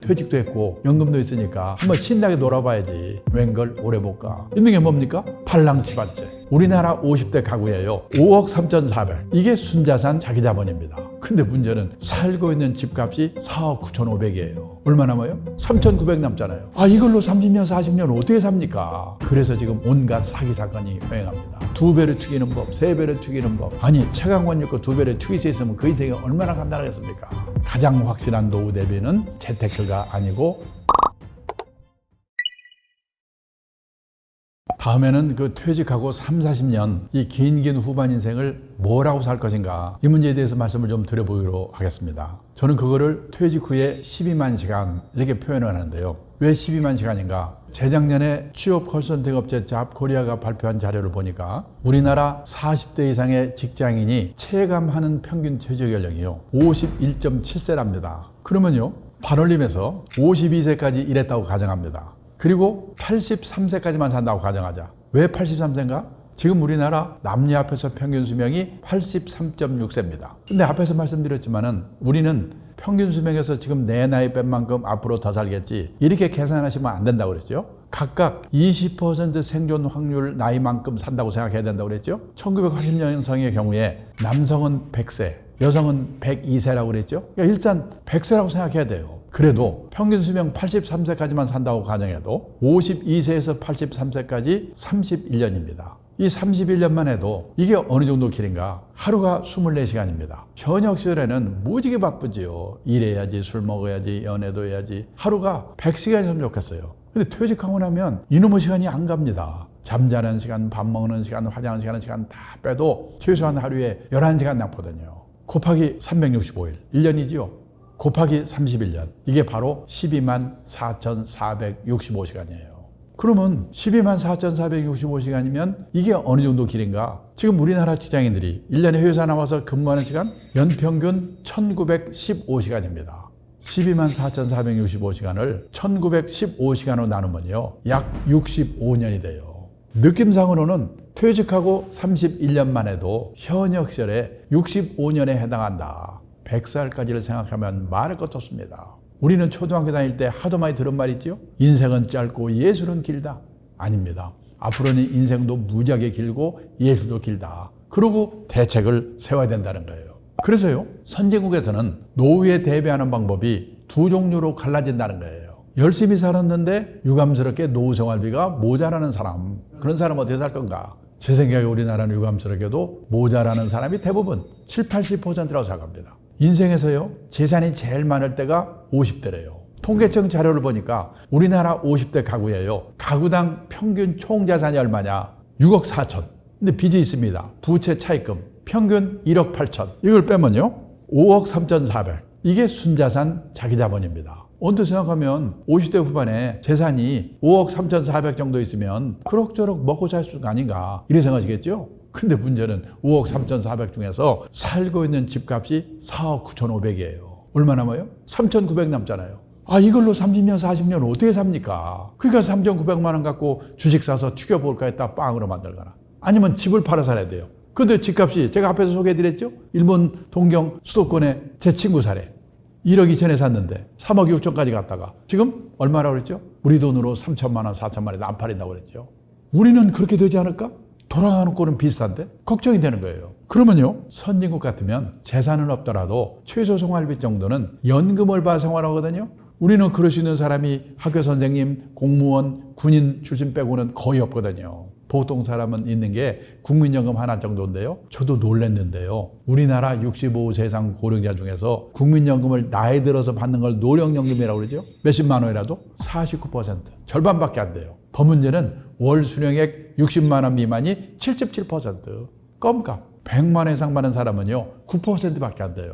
퇴직도 했고 연금도 있으니까 한번 신나게 놀아봐야지. 웬걸 오래 못 가. 있는 게 뭡니까? 팔랑치반제. 우리나라 50대 가구예요. 5억 3,400. 이게 순자산 자기자본입니다. 근데 문제는 살고 있는 집값이 4억 9,500이에요. 얼마 남아요? 3,900 남잖아요. 아, 이걸로 30년, 40년 어떻게 삽니까? 그래서 지금 온갖 사기 사건이 횡행합니다. 2배를 튀기는 법, 3배를 튀기는 법. 아니, 최강원 거 2배를 튀길 수 있으면 그 인생이 얼마나 간단하겠습니까? 가장 확실한 노후 대비는 재테크가 아니고, 다음에는 그 퇴직하고 3, 40년 이 긴 후반 인생을 뭐라고 살 것인가, 이 문제에 대해서 말씀을 좀 드려보기로 하겠습니다. 저는 그거를 퇴직 후에 12만 시간 이렇게 표현을 하는데요. 왜 12만 시간인가? 재작년에 취업 컨설팅 업체 잡코리아가 발표한 자료를 보니까 우리나라 40대 이상의 직장인이 체감하는 평균 퇴직 연령이요 51.7세랍니다. 그러면요, 반올림해서 52세까지 일했다고 가정합니다. 그리고 83세까지만 산다고 가정하자. 왜 83세인가? 지금 우리나라 남녀 합해서 평균 수명이 83.6세입니다. 근데 앞에서 말씀드렸지만은 우리는 평균 수명에서 지금 내 나이 뺀 만큼 앞으로 더 살겠지, 이렇게 계산하시면 안 된다고 그랬죠. 각각 20% 생존 확률 나이만큼 산다고 생각해야 된다고 그랬죠. 1980년생의 경우에 남성은 100세, 여성은 102세라고 그랬죠. 그러니까 일단 100세라고 생각해야 돼요. 그래도 평균 수명 83세까지만 산다고 가정해도 52세에서 83세까지 31년입니다. 이 31년만 해도 이게 어느 정도 길인가? 하루가 24시간입니다. 현역 시절에는 무지개 바쁘지요. 일해야지, 술 먹어야지, 연애도 해야지. 하루가 100시간이면 좋겠어요. 근데 퇴직하고 나면 이놈의 시간이 안 갑니다. 잠자는 시간, 밥 먹는 시간, 화장하는 시간 다 빼도 최소한 하루에 11시간 남거든요. 곱하기 365일, 1년이지요. 곱하기 31년, 이게 바로 12만 4,465시간이에요. 그러면 12만 4,465시간이면 이게 어느 정도 길인가? 지금 우리나라 직장인들이 1년에 회사 나와서 근무하는 시간 연평균 1,915시간입니다. 12만 4,465시간을 1,915시간으로 나누면요, 약 65년이 돼요. 느낌상으로는 퇴직하고 31년만 해도 현역 시절에 65년에 해당한다. 100살까지를 생각하면 말할 것도 없습니다. 우리는 초등학교 다닐 때 하도 많이 들은 말 있죠? 인생은 짧고 예술은 길다. 아닙니다. 앞으로는 인생도 무지하게 길고 예술도 길다. 그러고 대책을 세워야 된다는 거예요. 그래서요, 선진국에서는 노후에 대비하는 방법이 두 종류로 갈라진다는 거예요. 열심히 살았는데 유감스럽게 노후 생활비가 모자라는 사람, 그런 사람은 어떻게 살 건가? 제 생각에 우리나라는 유감스럽게도 모자라는 사람이 대부분 70, 80%라고 생각합니다. 인생에서요, 재산이 제일 많을 때가 50대래요. 통계청 자료를 보니까 우리나라 50대 가구예요. 가구당 평균 총자산이 얼마냐? 6억 4천. 근데 빚이 있습니다. 부채 차입금 평균 1억 8천. 이걸 빼면요, 5억 3,400. 이게 순자산 자기자본입니다. 언뜻 생각하면 50대 후반에 재산이 5억 3,400 정도 있으면 그럭저럭 먹고 살 수 아닌가, 이렇게 생각하시겠죠? 근데 문제는 5억 3,400 중에서 살고 있는 집값이 4억 9,500이에요. 얼마 남아요? 3,900 남잖아요. 아, 이걸로 30년, 40년 어떻게 삽니까? 그러니까 3,900만 원 갖고 주식 사서 튀겨볼까 했다 빵으로 만들거나, 아니면 집을 팔아 살아야 돼요. 근데 집값이 제가 앞에서 소개해드렸죠? 일본 동경 수도권에 제 친구 사례. 1억 2천에 샀는데 3억 6천까지 갔다가 지금 얼마라고 그랬죠? 우리 돈으로 3천만 원, 4천만 원에도 안 팔린다고 그랬죠. 우리는 그렇게 되지 않을까? 돌아가는 꼴은 비슷한데 걱정이 되는 거예요. 그러면요, 선진국 같으면 재산은 없더라도 최소 생활비 정도는 연금을 받아 생활하거든요. 우리는 그럴 수 있는 사람이 학교 선생님, 공무원, 군인 출신 빼고는 거의 없거든요. 보통 사람은 있는 게 국민연금 하나 정도인데요. 저도 놀랐는데요, 우리나라 65세 이상 고령자 중에서 국민연금을 나이 들어서 받는 걸 노령연금이라고 그러죠. 몇십만 원이라도 49%, 절반밖에 안 돼요. 더 문제는 월 수령액 60만 원 미만이 77%, 껌값. 100만 원 이상 받는 사람은요 9%밖에 안 돼요.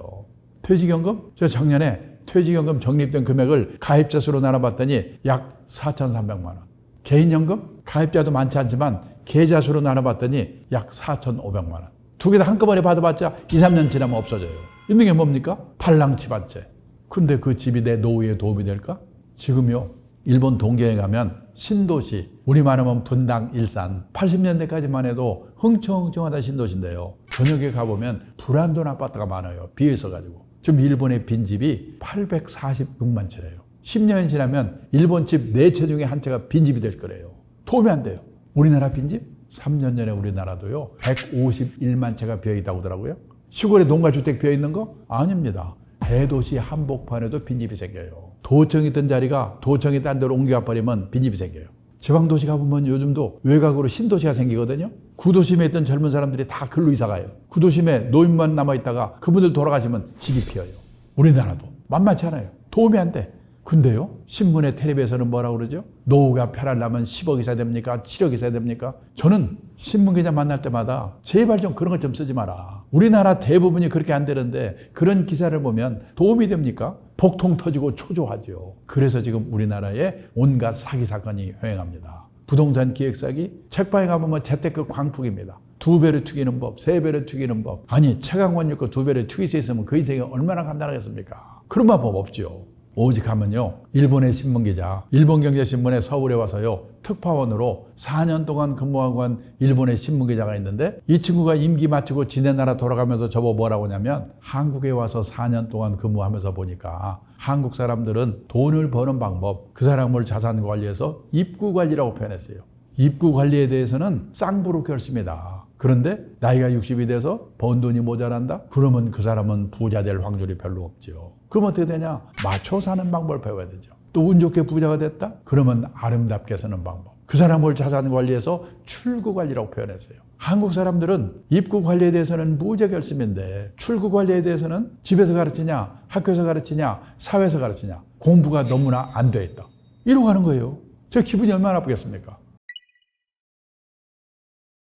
퇴직연금? 저 작년에 퇴직연금 적립된 금액을 가입자 수로 나눠봤더니 약 4,300만 원. 개인연금? 가입자도 많지 않지만 계좌 수로 나눠봤더니 약 4,500만 원. 두 개 다 한꺼번에 받아봤자 2, 3년 지나면 없어져요. 있는 게 뭡니까? 팔랑치반제. 근데 그 집이 내 노후에 도움이 될까? 지금요, 일본 동경에 가면 신도시, 우리말 하면 분당, 일산, 80년대까지만 해도 흥청흥청하다 신도시인데요. 저녁에 가보면 불안돈 아파트가 많아요. 비어 있어가지고. 지금 일본의 빈집이 846만 채래요. 10년이 지나면 일본 집 4채 중에 한 채가 빈집이 될 거래요. 도움이 안 돼요. 우리나라 빈집? 3년 전에 우리나라도요 151만 채가 비어있다고 하더라고요. 시골에 농가주택 비어있는 거? 아닙니다. 대도시 한복판에도 빈집이 생겨요. 도청이 있던 자리가 도청이 딴 데로 옮겨가 버리면 빈집이 생겨요. 지방도시 가보면 요즘도 외곽으로 신도시가 생기거든요. 구도심에 있던 젊은 사람들이 다 글로 이사가요. 구도심에 노인만 남아있다가 그분들 돌아가시면 집이 피어요. 우리나라도 만만치 않아요. 도움이 안 돼. 근데요, 신문에 텔레비에서는 뭐라고 그러죠? 노후가 편하려면 10억 있어야 됩니까? 7억 있어야 됩니까? 저는 신문기자 만날 때마다 제발 좀 그런 것 좀 쓰지 마라. 우리나라 대부분이 그렇게 안 되는데 그런 기사를 보면 도움이 됩니까? 복통 터지고 초조하죠. 그래서 지금 우리나라에 온갖 사기 사건이 횡행합니다. 부동산 기획 사기, 책방에 가보면 재테크 광풍입니다. 2배로 튀기는 법, 3배로 튀기는 법. 아니, 최강원 거 2배로 튀길 수 있으면 그 인생이 얼마나 간단하겠습니까? 그런 방법 없죠. 오직 하면요, 일본의 신문기자, 일본경제신문에 서울에 와서요 특파원으로 4년 동안 근무하고 한 일본의 신문기자가 있는데, 이 친구가 임기 마치고 지네 나라 돌아가면서 저보고 뭐라고 하냐면, 한국에 와서 4년 동안 근무하면서 보니까 한국 사람들은 돈을 버는 방법, 그 사람을 자산 관리해서 입구 관리라고 표현했어요. 입구 관리에 대해서는 쌍부로 결심이다. 그런데 나이가 60이 돼서 번 돈이 모자란다? 그러면 그 사람은 부자 될 확률이 별로 없죠. 그럼 어떻게 되냐? 맞춰 사는 방법을 배워야 되죠. 또 운 좋게 부자가 됐다? 그러면 아름답게 사는 방법. 그 사람을 자산 관리해서 출구 관리라고 표현했어요. 한국 사람들은 입구 관리에 대해서는 무제 결심인데 출구 관리에 대해서는 집에서 가르치냐, 학교에서 가르치냐, 사회에서 가르치냐, 공부가 너무나 안 돼 있다. 이러고 가는 거예요. 저 기분이 얼마나 나쁘겠습니까?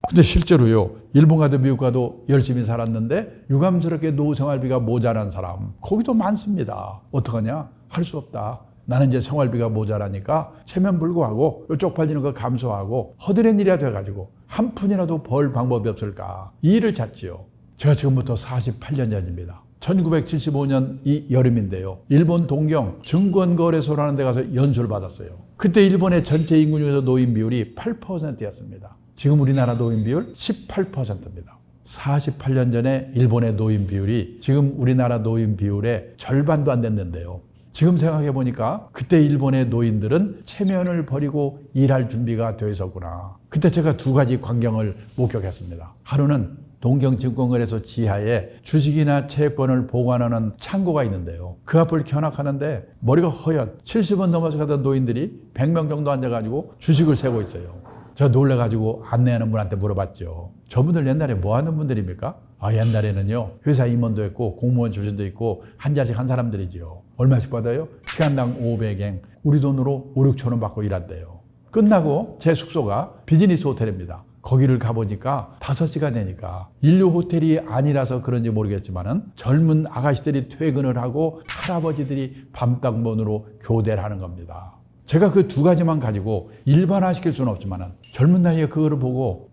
근데 실제로요, 일본 가도 미국 가도 열심히 살았는데 유감스럽게 노후 생활비가 모자란 사람 거기도 많습니다. 어떡하냐? 할 수 없다. 나는 이제 생활비가 모자라니까 체면불구하고 쪽팔리는 거 감수하고 허드렛 일이라도 해가지고 한 푼이라도 벌 방법이 없을까? 이 일을 찾지요. 제가 지금부터 48년 전입니다. 1975년 이 여름인데요. 일본 동경 증권거래소라는 데 가서 연수를 받았어요. 그때 일본의 전체 인구 중에서 노인 비율이 8%였습니다. 지금 우리나라 노인 비율 18%입니다. 48년 전에 일본의 노인 비율이 지금 우리나라 노인 비율의 절반도 안 됐는데요. 지금 생각해 보니까 그때 일본의 노인들은 체면을 버리고 일할 준비가 되어 있었구나. 그때 제가 2가지 광경을 목격했습니다. 하루는 동경증권거래소 지하에 주식이나 채권을 보관하는 창고가 있는데요. 그 앞을 견학하는데 머리가 허연 70은 넘어서 가던 노인들이 100명 정도 앉아가지고 주식을 세고 있어요. 저 놀래가지고 안내하는 분한테 물어봤죠. 저분들 옛날에 뭐 하는 분들입니까? 옛날에는요, 회사 임원도 있고 공무원 출신도 있고 한 자씩 한 사람들이죠. 얼마씩 받아요? 시간당 500엔, 우리 돈으로 5, 6천 원 받고 일한대요. 끝나고 제 숙소가 비즈니스 호텔입니다. 거기를 가보니까 5시가 되니까 인류 호텔이 아니라서 그런지 모르겠지만은 젊은 아가씨들이 퇴근을 하고 할아버지들이 밤땅번으로 교대를 하는 겁니다. 제가 그 2가지만 가지고 일반화시킬 수는 없지만은 젊은 나이에 그거를 보고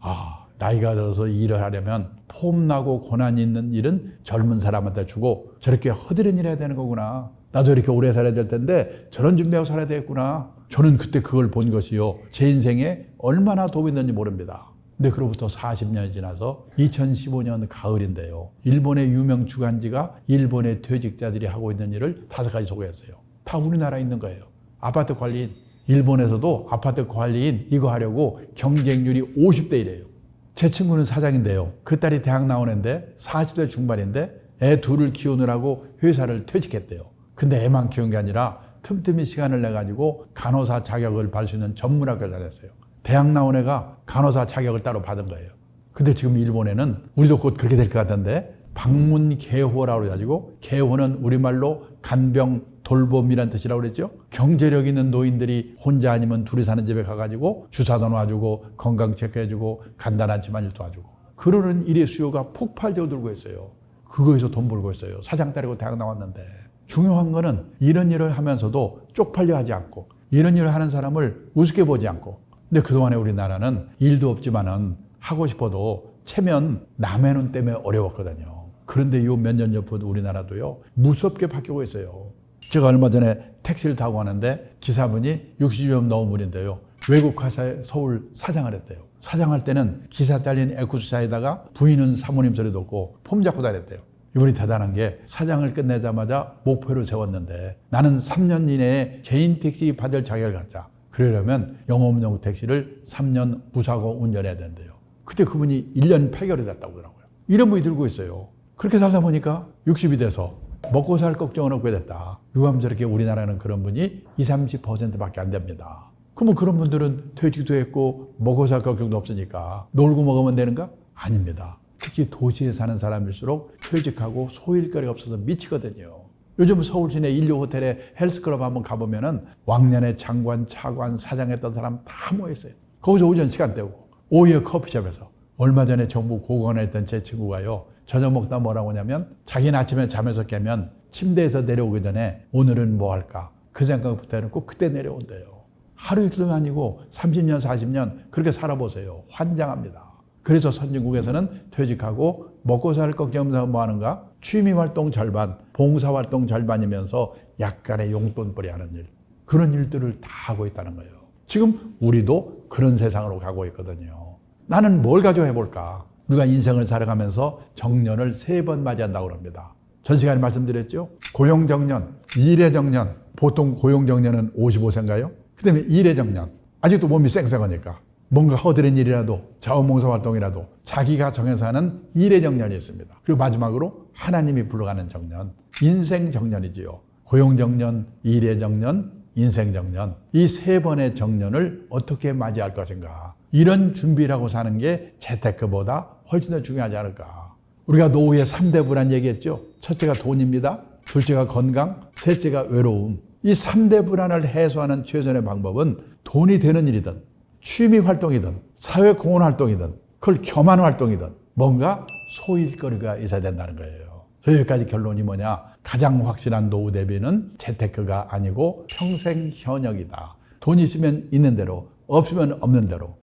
나이가 들어서 일을 하려면 폼나고 고난이 있는 일은 젊은 사람한테 주고 저렇게 허드렛 일 해야 되는 거구나. 나도 이렇게 오래 살아야 될 텐데 저런 준비하고 살아야 되겠구나. 저는 그때 그걸 본 것이요, 제 인생에 얼마나 도움이 됐는지 모릅니다. 근데 그로부터 40년이 지나서 2015년 가을인데요, 일본의 유명 주간지가 일본의 퇴직자들이 하고 있는 일을 5가지 소개했어요. 다 우리나라에 있는 거예요. 아파트 관리인, 일본에서도 아파트 관리인 이거 하려고 경쟁률이 50대 1이에요. 제 친구는 사장인데요. 그 딸이 대학 나온 애인데 40대 중반인데 애 2을 키우느라고 회사를 퇴직했대요. 근데 애만 키운 게 아니라 틈틈이 시간을 내가지고 간호사 자격을 받을 수 있는 전문학교를 다녔어요. 대학 나온 애가 간호사 자격을 따로 받은 거예요. 근데 지금 일본에는 우리도 곧 그렇게 될 것 같은데 방문개호라고 해가지고, 개호는 우리말로 간병 돌봄이란 뜻이라고 그랬죠. 경제력 있는 노인들이 혼자 아니면 둘이 사는 집에 가가지고 주사도 놔주고 건강 체크해주고 간단한 집안일 도와주고, 그러는 일의 수요가 폭발적으로 들고 있어요. 그거에서 돈 벌고 있어요. 사장 딸이고 대학 나왔는데. 중요한 거는 이런 일을 하면서도 쪽팔려 하지 않고 이런 일을 하는 사람을 우습게 보지 않고. 근데 그동안에 우리나라는 일도 없지만은 하고 싶어도 체면 남의 눈 때문에 어려웠거든요. 그런데 요 몇 년 전부터 우리나라도요 무섭게 바뀌고 있어요. 제가 얼마 전에 택시를 타고 가는데 기사분이 60년 넘은 분인데요, 외국 회사에 서울 사장을 했대요. 사장할 때는 기사 딸린 에쿠스차에다가 부인은 사모님 소리 듣고 폼 잡고 다녔대요. 이분이 대단한 게 사장을 끝내자마자 목표를 세웠는데 나는 3년 이내에 개인 택시 받을 자격을 갖자. 그러려면 영업용 택시를 3년 무사고 운전해야 된대요. 그때 그분이 1년 8개월이 됐다고 그러더라고요. 이런 분이 들고 있어요. 그렇게 살다 보니까 60이 돼서 먹고 살 걱정은 없게 됐다. 유감스럽게 우리나라는 그런 분이 20, 30%밖에 안 됩니다. 그러면 그런 분들은 퇴직도 했고 먹고 살 걱정도 없으니까 놀고 먹으면 되는가? 아닙니다. 특히 도시에 사는 사람일수록 퇴직하고 소일거리가 없어서 미치거든요. 요즘 서울 시내 1류 호텔에 헬스클럽 한번 가보면은 왕년에 장관, 차관, 사장했던 사람 다 모여있어요. 거기서 오전 시간 때우고 오후에 커피숍에서 얼마 전에 정부 고관에 있던 제 친구가요. 저녁 먹다 뭐라고 하냐면 자기는 아침에 잠에서 깨면 침대에서 내려오기 전에 오늘은 뭐 할까? 그 생각부터 해놓고 그때 내려온대요. 하루 이틀도 아니고 30년, 40년 그렇게 살아보세요. 환장합니다. 그래서 선진국에서는 퇴직하고 먹고 살 걱정 없는 뭐 하는가? 취미활동 절반, 봉사활동 절반이면서 약간의 용돈벌이 하는 일. 그런 일들을 다 하고 있다는 거예요. 지금 우리도 그런 세상으로 가고 있거든요. 나는 뭘 가지고 해볼까? 우리가 인생을 살아가면서 정년을 3번 맞이한다고 합니다. 전 시간에 말씀드렸죠? 고용정년, 일해정년. 보통 고용정년은 55세인가요? 그 다음에 일해정년. 아직도 몸이 쌩쌩하니까 뭔가 허드렛 일이라도 자원봉사활동이라도 자기가 정해서 하는 일의 정년이 있습니다. 그리고 마지막으로 하나님이 불러가는 정년, 인생 정년이지요. 고용정년, 일의 정년, 인생 정년. 이 3번의 정년을 어떻게 맞이할 것인가. 이런 준비를 하고 사는 게 재테크보다 훨씬 더 중요하지 않을까. 우리가 노후에 3대 불안 얘기했죠. 첫째가 돈입니다. 둘째가 건강, 셋째가 외로움. 이 3대 불안을 해소하는 최선의 방법은 돈이 되는 일이든 취미 활동이든 사회 공헌 활동이든 그걸 겸하는 활동이든 뭔가 소일거리가 있어야 된다는 거예요. 여기까지 결론이 뭐냐? 가장 확실한 노후 대비는 재테크가 아니고 평생 현역이다. 돈 있으면 있는 대로, 없으면 없는 대로.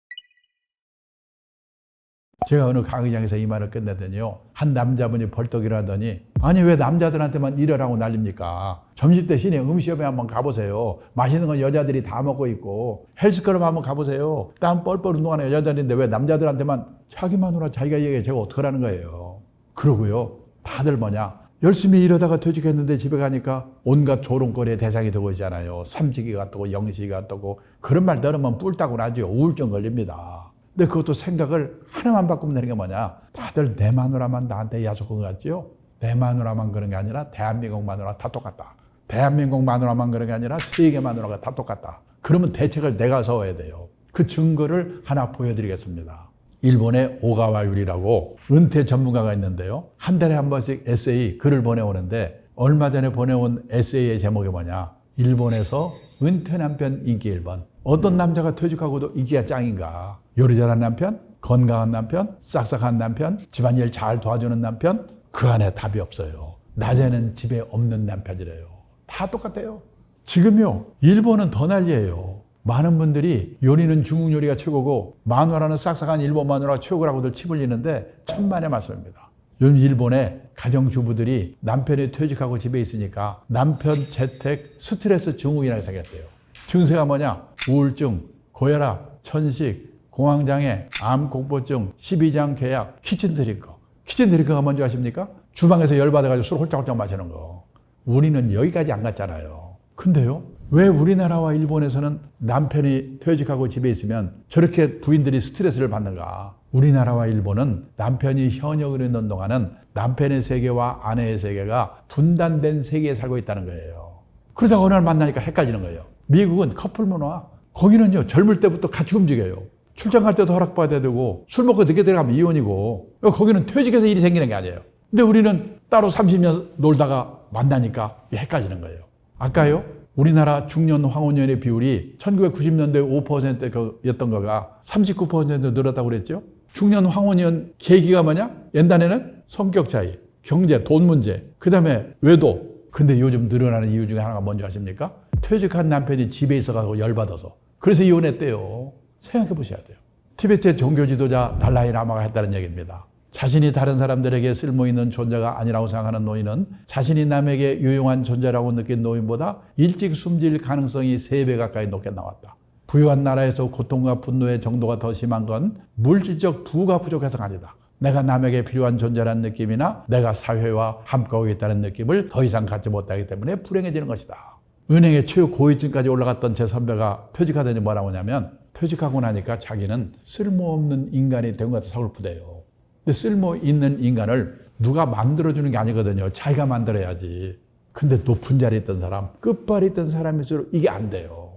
제가 어느 강의장에서 이 말을 끝내더니요. 한 남자분이 벌떡 일어나더니 아니 왜 남자들한테만 일하라고 난립니까? 점심 시내 음식점에 한번 가보세요. 맛있는 건 여자들이 다 먹고 있고 헬스클럽 한번 가보세요. 땀 뻘뻘 운동하는 여자들인데 왜 남자들한테만 자기 마누라 자기가 얘기해 제가 어떡하라는 거예요. 그러고요. 다들 뭐냐. 열심히 일하다가 퇴직했는데 집에 가니까 온갖 조롱거리의 대상이 되고 있잖아요. 삼식이가 뜨고 영식이가 뜨고 그런 말 들으면 뿔따고 나죠. 우울증 걸립니다. 근데 그것도 생각을 하나만 바꾸면 되는 게 뭐냐. 다들 내 마누라만 나한테 야속한 것 같죠? 내 마누라만 그런 게 아니라 대한민국 마누라 다 똑같다. 대한민국 마누라만 그런 게 아니라 세계 마누라가 다 똑같다. 그러면 대책을 내가 세워야 돼요. 그 증거를 하나 보여드리겠습니다. 일본의 오가와 유리라고 은퇴 전문가가 있는데요. 한 달에 한 번씩 에세이 글을 보내오는데 얼마 전에 보내온 에세이의 제목이 뭐냐. 일본에서 은퇴 남편 인기 1번. 어떤 남자가 퇴직하고도 인기가 짱인가. 요리 잘하는 남편, 건강한 남편, 싹싹한 남편, 집안일 잘 도와주는 남편. 그 안에 답이 없어요. 낮에는 집에 없는 남편이래요. 다 똑같아요. 지금요 일본은 더 난리예요. 많은 분들이 요리는 중국 요리가 최고고 마누라는 싹싹한 일본 마누라가 최고라고들 치불리는데 천만의 말씀입니다. 요즘 일본의 가정주부들이 남편이 퇴직하고 집에 있으니까 남편 재택 스트레스 증후군이라고 생겼대요. 증세가 뭐냐? 우울증, 고혈압, 천식, 공황장애, 암 공포증, 12장 계약, 키친 드링커. 키친 드링커가 뭔지 아십니까? 주방에서 열받아가지고 술 홀짝홀짝 마시는 거. 우리는 여기까지 안 갔잖아요. 근데요, 왜 우리나라와 일본에서는 남편이 퇴직하고 집에 있으면 저렇게 부인들이 스트레스를 받는가? 우리나라와 일본은 남편이 현역으로 있는 동안은 남편의 세계와 아내의 세계가 분단된 세계에 살고 있다는 거예요. 그러다가 어느 날 만나니까 헷갈리는 거예요. 미국은 커플 문화. 거기는요, 젊을 때부터 같이 움직여요. 출장 갈 때도 허락받아야 되고 술 먹고 늦게 들어가면 이혼이고 거기는 퇴직해서 일이 생기는 게 아니에요. 근데 우리는 따로 30년 놀다가 만나니까 헷갈리는 거예요. 아까요, 우리나라 중년 황혼연의 비율이 1990년대 5%였던 거가 39% 늘었다고 그랬죠. 중년 황혼연 계기가 뭐냐? 옛날에는 성격 차이, 경제, 돈 문제, 그 다음에 외도. 근데 요즘 늘어나는 이유 중에 하나가 뭔지 아십니까? 퇴직한 남편이 집에 있어가지고 열받아서. 그래서 이혼했대요. 생각해 보셔야 돼요. 티베트의 종교 지도자 달라이 라마가 했다는 얘기입니다. 자신이 다른 사람들에게 쓸모있는 존재가 아니라고 생각하는 노인은 자신이 남에게 유용한 존재라고 느낀 노인보다 일찍 숨질 가능성이 3배 가까이 높게 나왔다. 부유한 나라에서 고통과 분노의 정도가 더 심한 건 물질적 부가 부족해서가 아니다. 내가 남에게 필요한 존재라는 느낌이나 내가 사회와 함께하고 있다는 느낌을 더 이상 갖지 못하기 때문에 불행해지는 것이다. 은행의 최고 고위층까지 올라갔던 제 선배가 퇴직하더니 뭐라고 하냐면 퇴직하고 나니까 자기는 쓸모없는 인간이 된 것 같아 서글프대요. 근데 쓸모 있는 인간을 누가 만들어주는 게 아니거든요. 자기가 만들어야지. 근데 높은 자리에 있던 사람, 끝발에 있던 사람일수록 이게 안 돼요.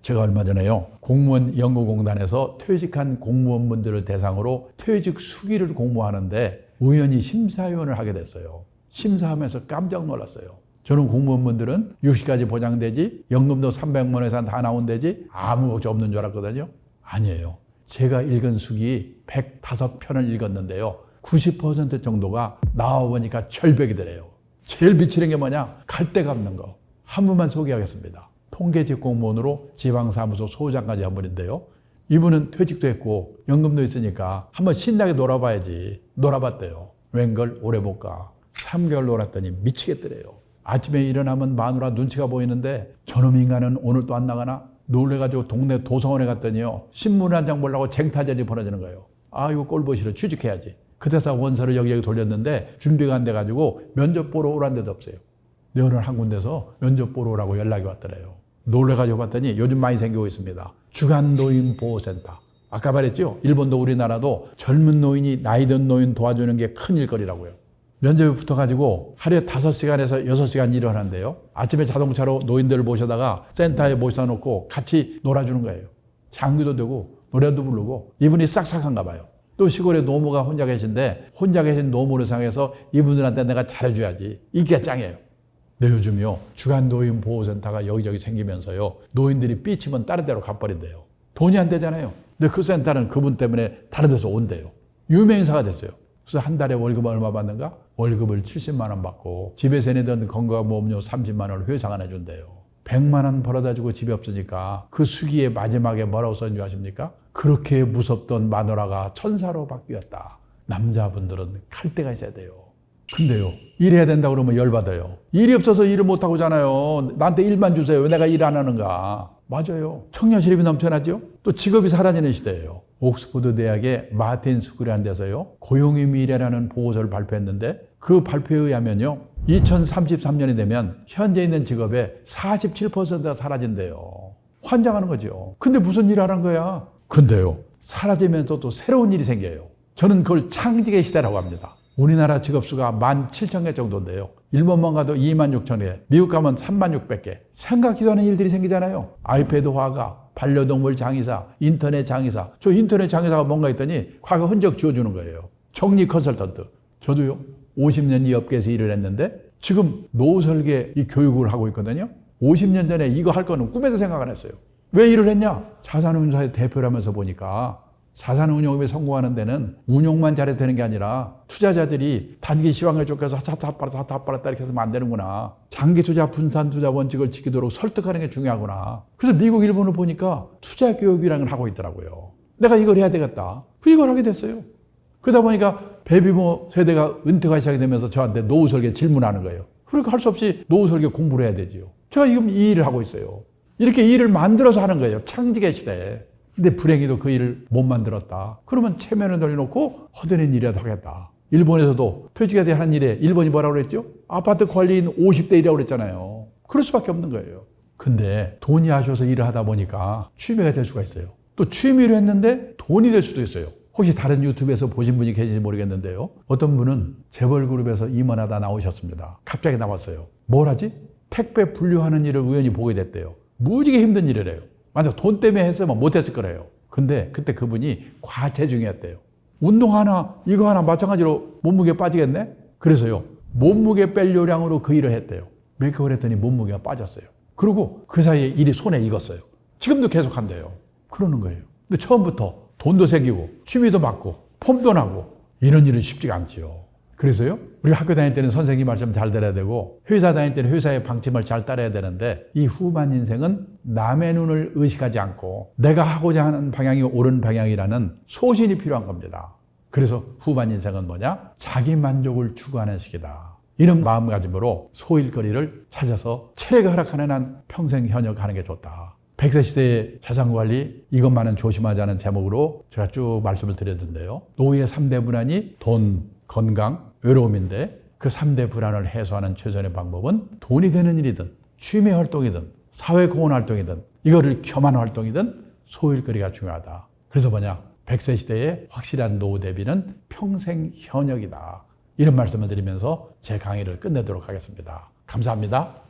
제가 얼마 전에요. 공무원 연구공단에서 퇴직한 공무원분들을 대상으로 퇴직 수기를 공모하는데 우연히 심사위원을 하게 됐어요. 심사하면서 깜짝 놀랐어요. 저는 공무원분들은 60까지 보장되지, 연금도 300만 원 이상 다 나온대지 아무것도 없는 줄 알았거든요. 아니에요. 제가 읽은 수기 105편을 읽었는데요. 90% 정도가 나와보니까 절벽이더래요. 제일 미치는 게 뭐냐? 갈 데가 없는 거. 한 분만 소개하겠습니다. 통계직 공무원으로 지방사무소 소장까지 한 분인데요. 이분은 퇴직도 했고 연금도 있으니까 한번 신나게 놀아봐야지. 놀아봤대요. 웬걸 오래 못 가. 3개월 놀았더니 미치겠더래요. 아침에 일어나면 마누라 눈치가 보이는데 저놈 인간은 오늘 또 안 나가나? 놀래가지고 동네 도서관에 갔더니요. 신문 한 장 보려고 쟁탈전이 벌어지는 거예요. 아 이거 꼴보기 싫어. 취직해야지. 그래서 원서를 여기저기 돌렸는데 준비가 안 돼가지고 면접 보러 오라는 데도 없어요. 내 오늘 한 군데서 면접 보러 오라고 연락이 왔더래요. 놀래가지고 봤더니 요즘 많이 생기고 있습니다. 주간노인보호센터. 아까 말했죠? 일본도 우리나라도 젊은 노인이 나이 든 노인 도와주는 게 큰 일거리라고요. 면접에 붙어가지고 하루에 5시간에서 6시간 일을 하는데요. 아침에 자동차로 노인들을 모셔다가 센터에 모셔다 놓고 같이 놀아주는 거예요. 장기도 되고 노래도 부르고 이분이 싹싹한가 봐요. 또 시골에 노모가 혼자 계신데 혼자 계신 노모를 상해서 이분들한테 내가 잘해줘야지. 인기가 짱이에요. 근데 요즘요. 주간노인보호센터가 여기저기 생기면서요. 노인들이 삐치면 다른 데로 가버린대요. 돈이 안 되잖아요. 근데 그 센터는 그분 때문에 다른 데서 온대요. 유명인사가 됐어요. 그래서 한 달에 월급 얼마 받는가? 월급을 70만 원 받고 집에서 내던 건강보험료 30만 원을 회사가 내준대요. 100만 원 벌어다 주고 집이 없으니까 그 수기의 마지막에 뭐라고 썼는지 아십니까? 그렇게 무섭던 마누라가 천사로 바뀌었다. 남자분들은 갈 데가 있어야 돼요. 근데요. 일해야 된다고 그러면 열받아요. 일이 없어서 일을 못하고 잖아요. 나한테 일만 주세요. 왜 내가 일 안 하는가? 맞아요. 청년 실업이 넘쳐나죠? 또 직업이 사라지는 시대예요. 옥스퍼드 대학의 마틴 스쿨이라는 데서요. 고용의 미래라는 보고서를 발표했는데 그 발표에 의하면요. 2033년이 되면 현재 있는 직업의 47%가 사라진대요. 환장하는 거죠. 근데 무슨 일 하는 거야? 근데요. 사라지면서 또 새로운 일이 생겨요. 저는 그걸 창직의 시대라고 합니다. 우리나라 직업수가 17,000개 정도인데요. 일본만 가도 26,000개, 미국 가면 36,000개. 생각지도 않은 일들이 생기잖아요. 아이패드 화가, 반려동물 장의사, 인터넷 장의사. 저 인터넷 장의사가 뭔가 했더니 과거 흔적 지워주는 거예요. 정리 컨설턴트. 저도요. 50년 이 업계에서 일을 했는데 지금 노후 설계 이 교육을 하고 있거든요. 50년 전에 이거 할 거는 꿈에도 생각 안 했어요. 왜 일을 했냐? 자산운용사의 대표라면서 보니까 자산운용업에 성공하는 데는 운용만 잘해도 되는 게 아니라 투자자들이 단기 시황을 쫓겨서 하빠랐다 이렇게 해서는 안 되는구나. 장기 투자, 분산 투자 원칙을 지키도록 설득하는 게 중요하구나. 그래서 미국, 일본을 보니까 투자 교육이라는 걸 하고 있더라고요. 내가 이걸 해야 되겠다. 이걸 하게 됐어요. 그러다 보니까 베이비부 세대가 은퇴가 시작이 되면서 저한테 노후 설계 질문하는 거예요. 그러니까 할 수 없이 노후 설계 공부를 해야 되지요. 제가 지금 이 일을 하고 있어요. 이렇게 일을 만들어서 하는 거예요. 창직의 시대에. 근데 불행히도 그 일을 못 만들었다. 그러면 체면을 돌려놓고 허드렛 일이라도 하겠다. 일본에서도 퇴직에 대한 일에 일본이 뭐라고 그랬죠? 아파트 관리인 50대 1이라고 그랬잖아요. 그럴 수밖에 없는 거예요. 근데 돈이 아쉬워서 일을 하다 보니까 취미가 될 수가 있어요. 또 취미로 했는데 돈이 될 수도 있어요. 혹시 다른 유튜브에서 보신 분이 계신지 모르겠는데요. 어떤 분은 재벌그룹에서 임원하다 나오셨습니다. 갑자기 나왔어요. 뭘 하지? 택배 분류하는 일을 우연히 보게 됐대요. 무지개 힘든 일이래요. 만약 돈 때문에 했으면 못했을 거래요. 근데 그때 그분이 과체중이었대요. 운동 하나, 이거 하나 마찬가지로 몸무게 빠지겠네? 그래서요. 몸무게 뺄 요량으로 그 일을 했대요. 몇 개월 했더니 몸무게가 빠졌어요. 그리고 그 사이에 일이 손에 익었어요. 지금도 계속 한대요. 그러는 거예요. 근데 처음부터 돈도 생기고 취미도 맞고 폼도 나고 이런 일은 쉽지가 않지요. 그래서요. 우리 학교 다닐 때는 선생님 말씀 잘 들어야 되고 회사 다닐 때는 회사의 방침을 잘 따라야 되는데 이 후반 인생은 남의 눈을 의식하지 않고 내가 하고자 하는 방향이 옳은 방향이라는 소신이 필요한 겁니다. 그래서 후반 인생은 뭐냐? 자기 만족을 추구하는 시기다. 이런 마음가짐으로 소일거리를 찾아서 체력이 허락하는 한 평생 현역하는 게 좋다. 100세 시대의 재산관리 이것만은 조심하자는 제목으로 제가 쭉 말씀을 드렸는데요. 노후의 3대 불안이 돈, 건강, 외로움인데 그 3대 불안을 해소하는 최선의 방법은 돈이 되는 일이든 취미 활동이든 사회공헌 활동이든 이거를 겸한 활동이든 소일거리가 중요하다. 그래서 뭐냐? 100세 시대의 확실한 노후 대비는 평생 현역이다. 이런 말씀을 드리면서 제 강의를 끝내도록 하겠습니다. 감사합니다.